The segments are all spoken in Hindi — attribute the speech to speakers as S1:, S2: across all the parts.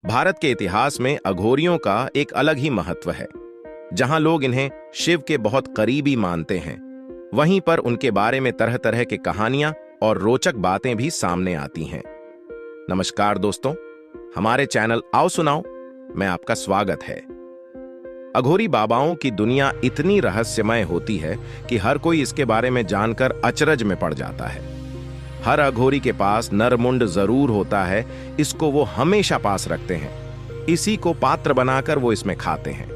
S1: भारत के इतिहास में अघोरियों का एक अलग ही महत्व है। जहां लोग इन्हें शिव के बहुत करीबी मानते हैं, वहीं पर उनके बारे में तरह तरह की कहानियां और रोचक बातें भी सामने आती हैं। नमस्कार दोस्तों, हमारे चैनल आओ सुनाओ में आपका स्वागत है। अघोरी बाबाओं की दुनिया इतनी रहस्यमय होती है कि हर कोई इसके बारे में जानकर अचरज में पड़ जाता है। हर अघोरी के पास नरमुंड जरूर होता है, इसको वो हमेशा पास रखते हैं। इसी को पात्र बनाकर वो इसमें खाते हैं,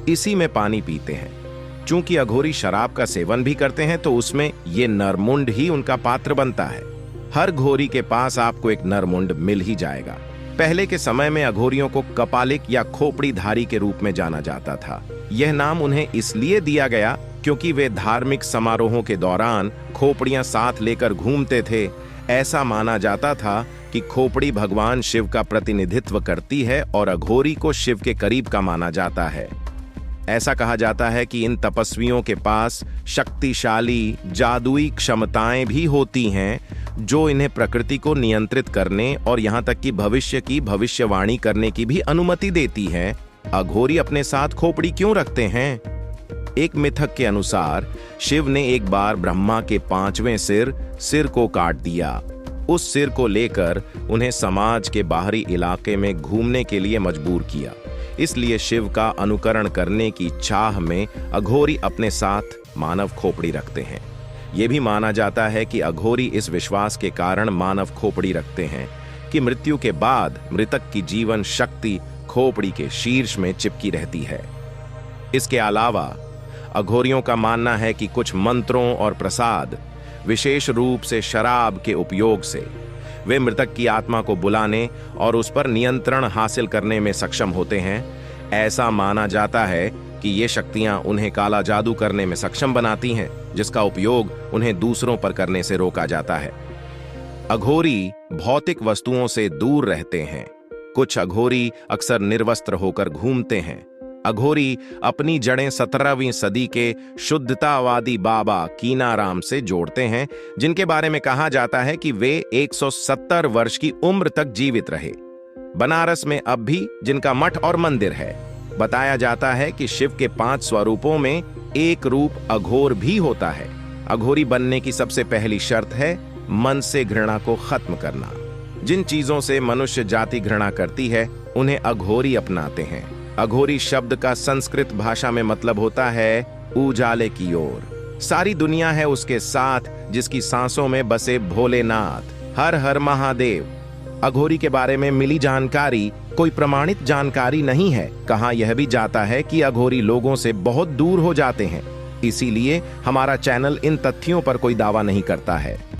S1: इसी में पानी पीते हैं। चूंकि अघोरी शराब का सेवन भी करते हैं तो उसमें ये नरमुंड ही उनका पात्र बनता है। हर घोरी के पास आपको एक नरमुंड मिल ही जाएगा। पहले के समय में अघोरियों को कपालिक या खोपड़ीधारी के रूप में जाना जाता था। यह नाम उन्हें इसलिए दिया गया क्योंकि वे धार्मिक समारोहों के दौरान खोपड़ियां साथ लेकर घूमते थे। ऐसा माना जाता था कि खोपड़ी भगवान शिव का प्रतिनिधित्व करती है और अघोरी को शिव के करीब का माना जाता है। ऐसा कहा जाता है कि इन तपस्वियों के पास शक्तिशाली जादुई क्षमताएं भी होती हैं, जो इन्हें प्रकृति को नियंत्रित करने और यहां तक कि भविष्य की भविष्यवाणी करने की भी अनुमति देती है। अघोरी अपने साथ खोपड़ी क्यों रखते हैं? एक मिथक के अनुसार शिव ने एक बार ब्रह्मा के 5वें सिर को काट दिया। उस सिर को लेकर उन्हें समाज के बाहरी इलाके में घूमने के लिए मजबूर किया। इसलिए शिव का अनुकरण करने की चाह में अघोरी अपने साथ मानव खोपड़ी रखते हैं। यह भी माना जाता है कि अघोरी इस विश्वास के कारण मानव खोपड़ी रखते हैं कि मृत्यु के बाद मृतक की जीवन शक्ति खोपड़ी के शीर्ष में चिपकी रहती है। इसके अलावा अघोरियों का मानना है कि कुछ मंत्रों और प्रसाद, विशेष रूप से शराब के उपयोग से, वे मृतक की आत्मा को बुलाने और उस पर नियंत्रण हासिल करने में सक्षम होते हैं। ऐसा माना जाता है कि ये शक्तियां उन्हें काला जादू करने में सक्षम बनाती हैं, जिसका उपयोग उन्हें दूसरों पर करने से रोका जाता है। अघोरी भौतिक वस्तुओं से दूर रहते हैं। कुछ अघोरी अक्सर निर्वस्त्र होकर घूमते हैं। अघोरी अपनी जड़ें 17वीं सदी के शुद्धतावादी बाबा कीनाराम से जोड़ते हैं, जिनके बारे में कहा जाता है कि वे 170 वर्ष की उम्र तक जीवित रहे। बनारस में अब भी जिनका मठ और मंदिर है। बताया जाता है कि शिव के 5 स्वरूपों में एक रूप अघोर भी होता है। अघोरी बनने की सबसे पहली शर्त है मन से घृणा को खत्म करना। जिन चीजों से मनुष्य जाति घृणा करती है, उन्हें अघोरी अपनाते हैं। अघोरी शब्द का संस्कृत भाषा में मतलब होता है उजाले की ओर। सारी दुनिया है उसके साथ, जिसकी सांसों में बसे भोलेनाथ। हर हर महादेव। अघोरी के बारे में मिली जानकारी कोई प्रमाणित जानकारी नहीं है। कहा यह भी जाता है कि अघोरी लोगों से बहुत दूर हो जाते हैं। इसीलिए हमारा चैनल इन तथ्यों पर कोई दावा नहीं करता है।